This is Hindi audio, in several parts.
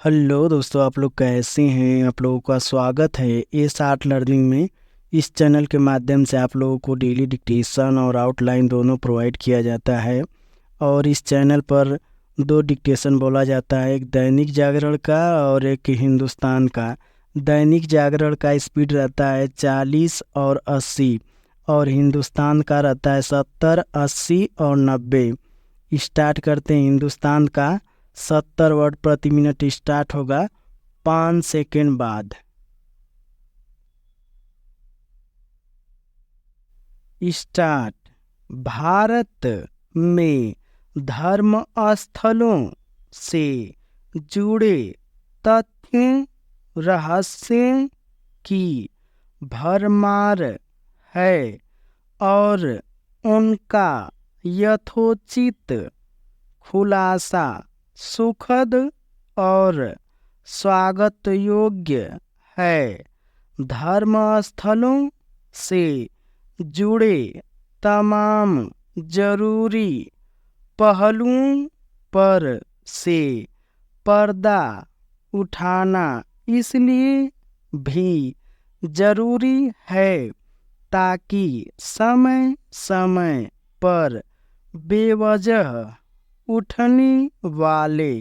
हेलो दोस्तों, आप लोग कैसे हैं। आप लोगों का स्वागत है एस आर्ट लर्निंग में। इस चैनल के माध्यम से आप लोगों को डेली डिक्टेशन और आउटलाइन दोनों प्रोवाइड किया जाता है। और इस चैनल पर दो डिक्टेशन बोला जाता है, एक दैनिक जागरण का और एक हिंदुस्तान का। दैनिक जागरण का स्पीड रहता है 40 और 80 और हिंदुस्तान का रहता है 70, 80 और 90। स्टार्ट करते हैं हिंदुस्तान का। 70 वर्ड प्रति मिनट स्टार्ट होगा 5 सेकेंड बाद। स्टार्ट। भारत में धर्म स्थलों से जुड़े तथ्य रहस्य की भरमार है और उनका यथोचित खुलासा सुखद और स्वागत योग्य है। धर्म स्थलों से जुड़े तमाम जरूरी पहलुओं पर से पर्दा उठाना इसलिए भी जरूरी है ताकि समय समय पर बेवजह उठने वाले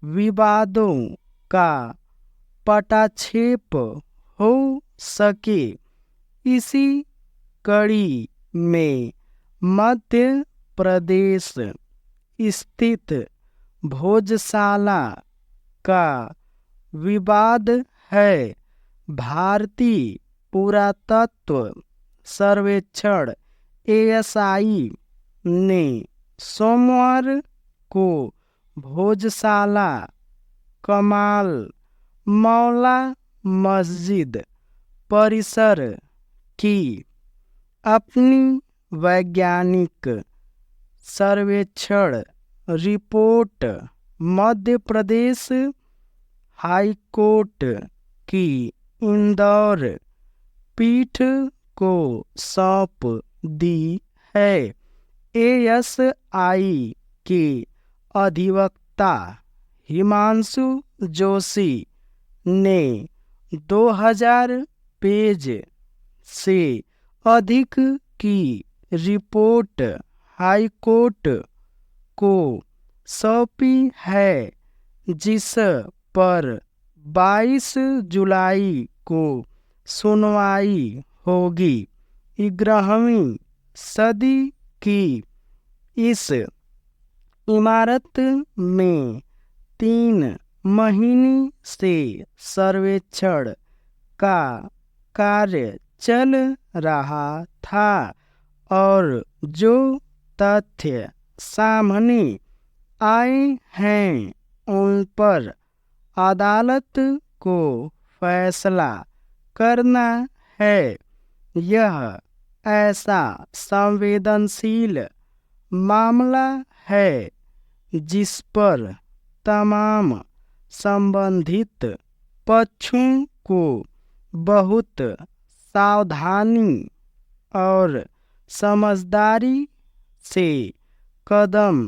विवादों का पटाक्षेप हो सके। इसी कड़ी में मध्य प्रदेश स्थित भोजशाला का विवाद है। भारतीय पुरातत्व सर्वेक्षण ASI ने सोमवार को भोजशाला कमाल मौला मस्जिद परिसर की अपनी वैज्ञानिक सर्वेक्षण रिपोर्ट मध्य प्रदेश हाईकोर्ट की इंदौर पीठ को सौंप दी है। ASI के अधिवक्ता हिमांशु जोशी ने 2000 पेज से अधिक की रिपोर्ट हाईकोर्ट को सौंपी है, जिस पर 22 जुलाई को सुनवाई होगी। 11वीं सदी की इस इमारत में 3 महीने से सर्वेक्षण का कार्य चल रहा था और जो तथ्य सामने आए हैं उन पर अदालत को फैसला करना है। यह ऐसा संवेदनशील मामला है जिस पर तमाम संबंधित पक्षों को बहुत सावधानी और समझदारी से कदम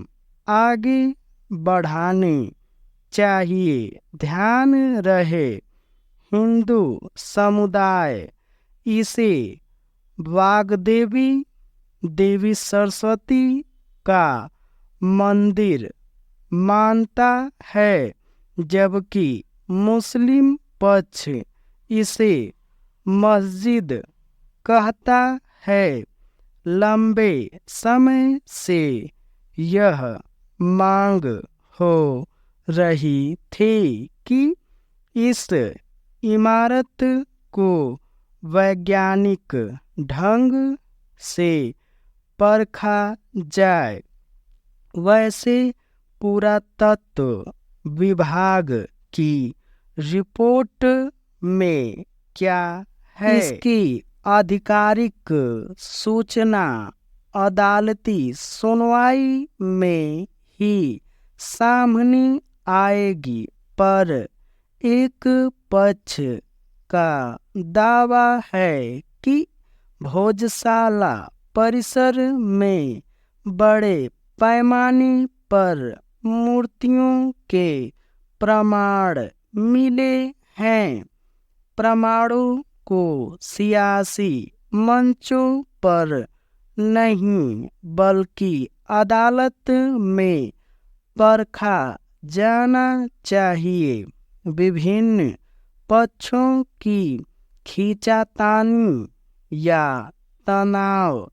आगे बढ़ाने चाहिए। ध्यान रहे, हिंदू समुदाय इसे वाग्देवी देवी सरस्वती का मंदिर मानता है, जबकि मुस्लिम पक्ष इसे मस्जिद कहता है। लंबे समय से यह मांग हो रही थी कि इस इमारत को वैज्ञानिक ढंग से परखा जाए। वैसे पुरातत्व विभाग की रिपोर्ट में क्या है, इसकी आधिकारिक सूचना अदालती सुनवाई में ही सामने आएगी, पर एक पक्ष का दावा है कि भोजशाला परिसर में बड़े पैमाने पर मूर्तियों के प्रमाण मिले हैं। प्रमाणों को सियासी मंचों पर नहीं बल्कि अदालत में परखा जाना चाहिए। विभिन्न पक्षों की खींचातानी या तनाव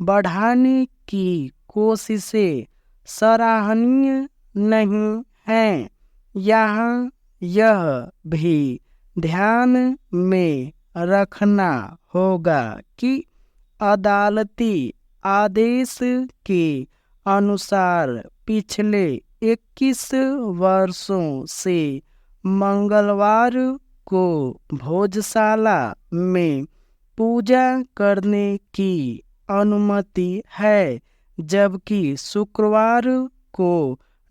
बढ़ाने की कोशिशें सराहनीय नहीं हैं। यहाँ यह भी ध्यान में रखना होगा कि अदालती आदेश के अनुसार पिछले 21 वर्षों से मंगलवार को भोजशाला में पूजा करने की अनुमति है, जबकि शुक्रवार को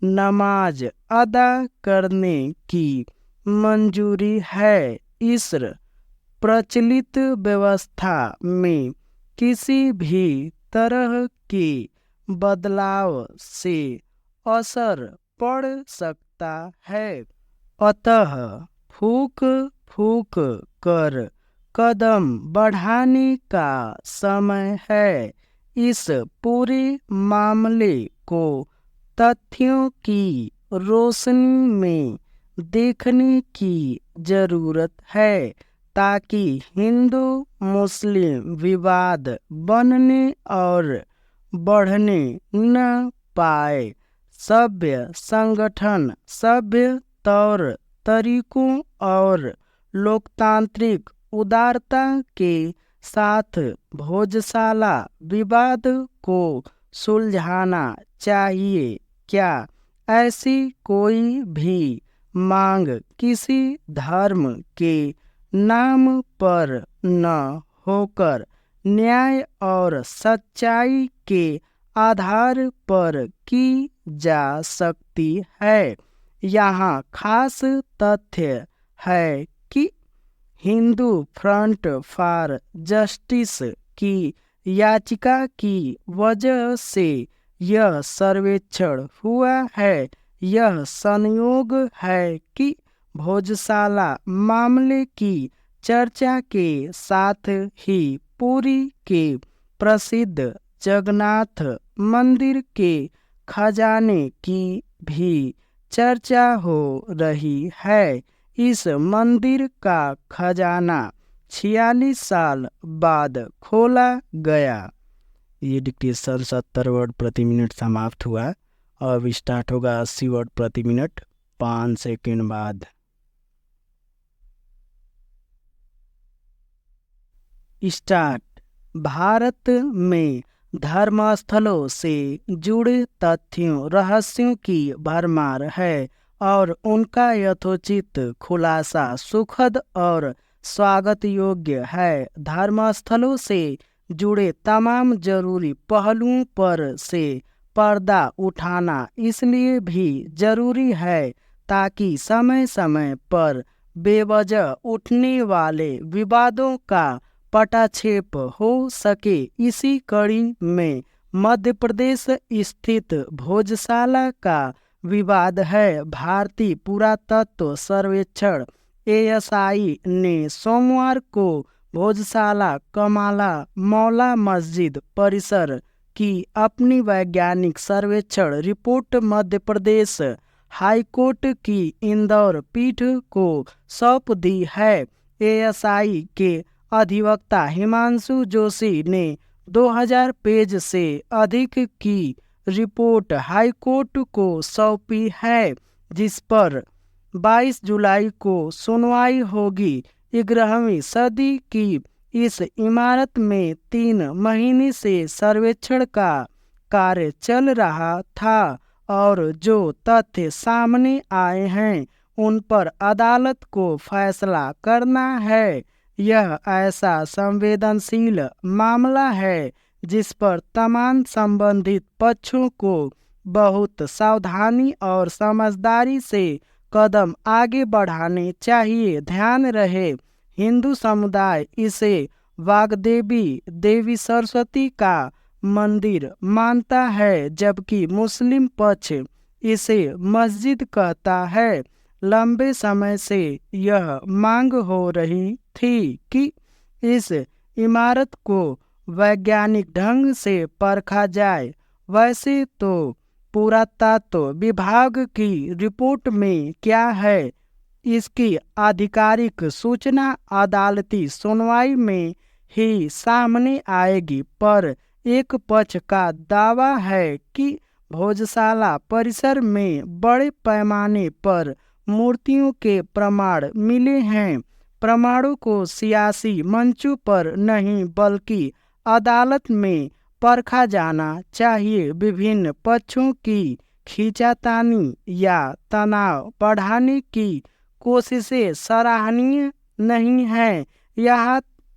नमाज अदा करने की मंजूरी है। इस प्रचलित व्यवस्था में किसी भी तरह के बदलाव से असर पड़ सकता है। अतः फूंक फूंक कर कदम बढ़ाने का समय है। इस पूरे मामले को तथ्यों की रोशनी में देखने की जरूरत है, ताकि हिंदू मुस्लिम विवाद बनने और बढ़ने न पाए। सभ्य संगठन, सभ्य तौर तरीकों और लोकतांत्रिक उदारता के साथ भोजशाला विवाद को सुलझाना चाहिए। क्या ऐसी कोई भी मांग किसी धर्म के नाम पर न होकर न्याय और सच्चाई के आधार पर की जा सकती है? यहाँ खास तथ्य है कि हिंदू फ्रंट फॉर जस्टिस की याचिका की वजह से यह सर्वेक्षण हुआ है। यह संयोग है कि भोजशाला मामले की चर्चा के साथ ही पुरी के प्रसिद्ध जगन्नाथ मंदिर के खजाने की भी चर्चा हो रही है। इस मंदिर का खजाना 46 साल बाद खोला गया। ये डिक्टेशन 70 वर्ड प्रति मिनट समाप्त हुआ। अब स्टार्ट होगा 80 वर्ड प्रति मिनट 5 सेकंड बाद। स्टार्ट। भारत में धर्मस्थलों से जुड़े तथ्यों रहस्यों की भरमार है और उनका यथोचित खुलासा सुखद और स्वागत योग्य है। धर्मस्थलों से जुड़े तमाम जरूरी पहलुओं पर से पर्दा उठाना इसलिए भी जरूरी है ताकि समय समय पर बेवजह उठने वाले विवादों का पटाक्षेप हो सके। इसी कड़ी में मध्य प्रदेश स्थित भोजशाला का विवाद है। भारतीय पुरातत्व सर्वेक्षण ASI ने सोमवार को भोजशाला कमाला मौला मस्जिद परिसर की अपनी वैज्ञानिक सर्वेक्षण रिपोर्ट मध्य प्रदेश हाईकोर्ट की इंदौर पीठ को सौंप दी है। ASI के अधिवक्ता हिमांशु जोशी ने 2000 पेज से अधिक की रिपोर्ट हाईकोर्ट को सौंपी है, जिस पर 22 जुलाई को सुनवाई होगी। 11वीं सदी की इस इमारत में 3 महीने से सर्वेक्षण का कार्य चल रहा था और जो तथ्य सामने आए हैं उन पर अदालत को फैसला करना है। यह ऐसा संवेदनशील मामला है जिस पर तमाम संबंधित पक्षों को बहुत सावधानी और समझदारी से कदम आगे बढ़ाने चाहिए। ध्यान रहे, हिंदू समुदाय इसे वाग्देवी देवी सरस्वती का मंदिर मानता है, जबकि मुस्लिम पक्ष इसे मस्जिद कहता है। लंबे समय से यह मांग हो रही थी कि इस इमारत को वैज्ञानिक ढंग से परखा जाए। वैसे तो पुरातत्व विभाग की रिपोर्ट में क्या है, इसकी आधिकारिक सूचना अदालती सुनवाई में ही सामने आएगी, पर एक पक्ष का दावा है कि भोजशाला परिसर में बड़े पैमाने पर मूर्तियों के प्रमाण मिले हैं। प्रमाणों को सियासी मंचों पर नहीं बल्कि अदालत में परखा जाना चाहिए। विभिन्न पक्षों की खींचातानी या तनाव बढ़ाने की कोशिशें सराहनीय नहीं है।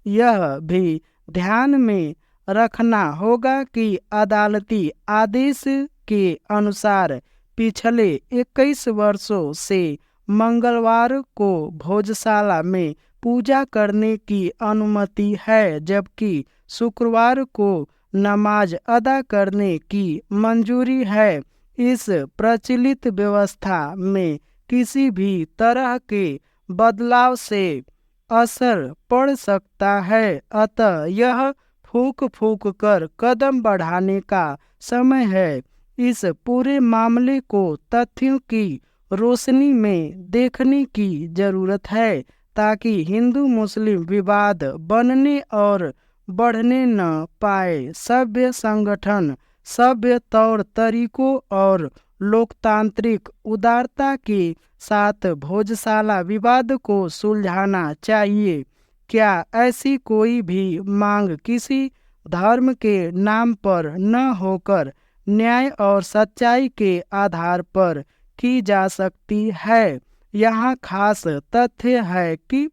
यह भी ध्यान में रखना होगा कि अदालती आदेश के अनुसार पिछले 21 वर्षों से मंगलवार को भोजशाला में पूजा करने की अनुमति है, जबकि शुक्रवार को नमाज अदा करने की मंजूरी है। इस प्रचलित व्यवस्था में किसी भी तरह के बदलाव से असर पड़ सकता है, अतः यह फूंक फूंक कर कदम बढ़ाने का समय है। इस पूरे मामले को तथ्यों की रोशनी में देखने की जरूरत है, ताकि हिंदू मुस्लिम विवाद बनने और बढ़ने न पाए। सभ्य संगठन, सभ्य तौर तरीकों और लोकतांत्रिक उदारता के साथ भोजशाला विवाद को सुलझाना चाहिए। क्या ऐसी कोई भी मांग किसी धर्म के नाम पर न होकर न्याय और सच्चाई के आधार पर की जा सकती है? यहाँ खास तथ्य है कि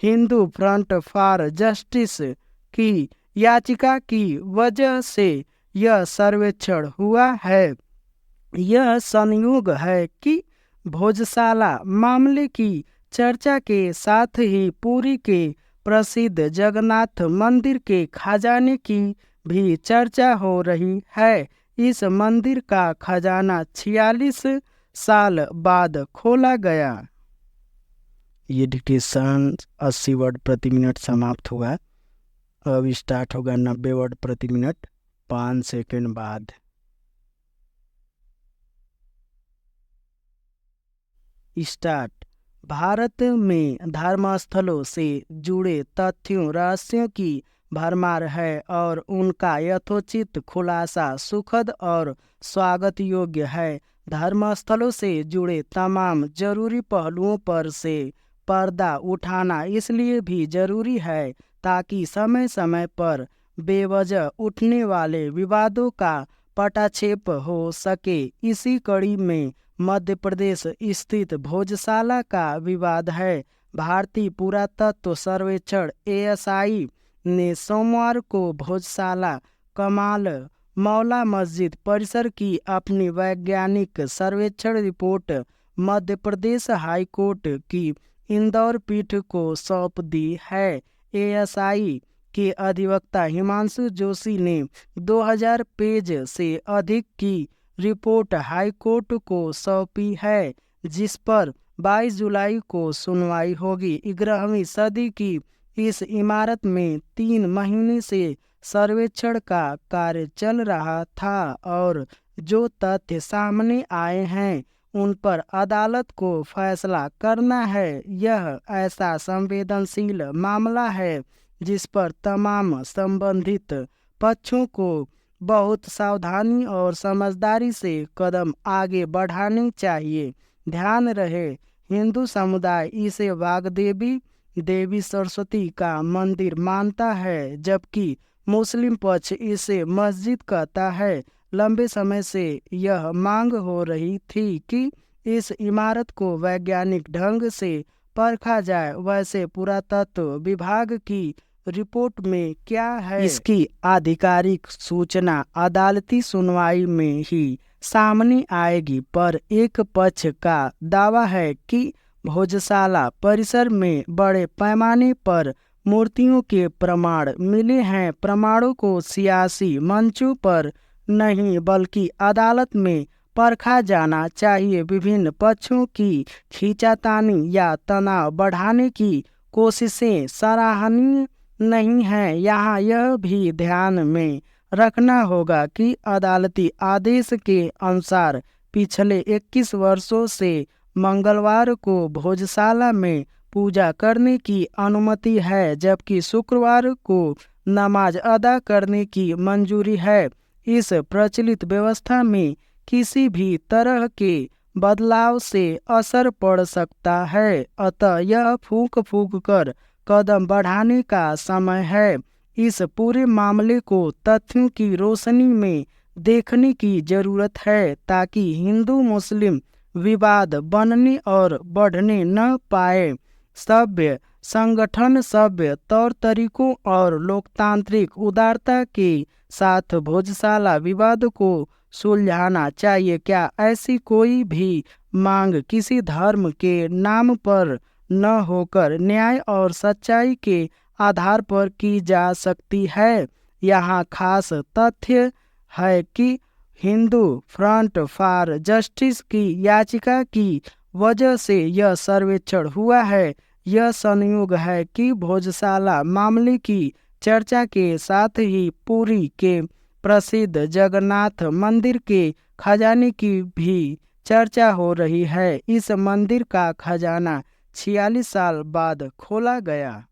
हिंदू फ्रंट फॉर जस्टिस की याचिका की वजह से यह सर्वेक्षण हुआ है। यह संयोग है कि भोजशाला मामले की चर्चा के साथ ही पुरी के प्रसिद्ध जगन्नाथ मंदिर के खजाने की भी चर्चा हो रही है। इस मंदिर का खजाना 46 साल बाद खोला गया। ये डिक्टेशन 80 वर्ड प्रति मिनट समाप्त हुआ। अब स्टार्ट होगा 90 वर्ड प्रति मिनट 5 सेकंड बाद। स्टार्ट। भारत में धर्मस्थलों से जुड़े तथ्यों रहस्यों की भरमार है और उनका यथोचित खुलासा सुखद और स्वागत योग्य है। धर्मस्थलों से जुड़े तमाम जरूरी पहलुओं पर से पर्दा उठाना इसलिए भी जरूरी है ताकि समय समय पर बेवजह उठने वाले विवादों का पटाक्षेप हो सके। इसी कड़ी में मध्य प्रदेश स्थित भोजशाला का विवाद है। भारतीय पुरातत्व सर्वेक्षण ASI ने सोमवार को भोजशाला कमाल मौला मस्जिद परिसर की अपनी वैज्ञानिक सर्वेक्षण report Madhya Pradesh high court की इंदौर पीठ को सौंप दी है। ASI के अधिवक्ता हिमांशु जोशी ने 2000 पेज से अधिक की रिपोर्ट हाई कोर्ट को सौंपी है, जिस पर 22 जुलाई को सुनवाई होगी। 11वीं सदी की इस इमारत में 3 महीने से सर्वेक्षण का कार्य चल रहा था और जो तथ्य सामने आए हैं उन पर अदालत को फैसला करना है। यह ऐसा संवेदनशील मामला है जिस पर तमाम संबंधित पक्षों को बहुत सावधानी और समझदारी से कदम आगे बढ़ाने चाहिए। ध्यान रहे, हिंदू समुदाय इसे वाग्देवी देवी सरस्वती का मंदिर मानता है, जबकि मुस्लिम पक्ष इसे मस्जिद कहता है। लंबे समय से यह मांग हो रही थी कि इस इमारत को वैज्ञानिक ढंग से परखा जाए। वैसे पुरातत्व विभाग की रिपोर्ट में क्या है, इसकी आधिकारिक सूचना अदालती सुनवाई में ही सामने आएगी, पर एक पक्ष का दावा है कि भोजशाला परिसर में बड़े पैमाने पर मूर्तियों के प्रमाण मिले हैं। प्रमाणों को सियासी मंचों पर नहीं बल्कि अदालत में परखा जाना चाहिए। विभिन्न पक्षों की खींचातानी या तनाव बढ़ाने की कोशिशें सराहनीय नहीं है। यहाँ यह भी ध्यान में रखना होगा कि अदालती आदेश के अनुसार पिछले 21 वर्षों से मंगलवार को भोजशाला में पूजा करने की अनुमति है, जबकि शुक्रवार को नमाज अदा करने की मंजूरी है। इस प्रचलित व्यवस्था में किसी भी तरह के बदलाव से असर पड़ सकता है, अतः यह फूंक फूंक कर कदम बढ़ाने का समय है। इस पूरे मामले को तथ्यों की रोशनी में देखने की जरूरत है ताकि हिंदू मुस्लिम विवाद बनने और बढ़ने न पाए। सभ्य संगठन सभ्य तौर तरीकों और लोकतांत्रिक उदारता के साथ भोजशाला विवाद को सुलझाना चाहिए। क्या ऐसी कोई भी मांग किसी धर्म के नाम पर न होकर न्याय और सच्चाई के आधार पर की जा सकती है? यहाँ खास तथ्य है कि हिंदू फ्रंट फॉर जस्टिस की याचिका की वजह से यह सर्वेक्षण हुआ है। यह संयोग है कि भोजशाला मामले की चर्चा के साथ ही पुरी के प्रसिद्ध जगन्नाथ मंदिर के खजाने की भी चर्चा हो रही है। इस मंदिर का खजाना 46 साल बाद खोला गया।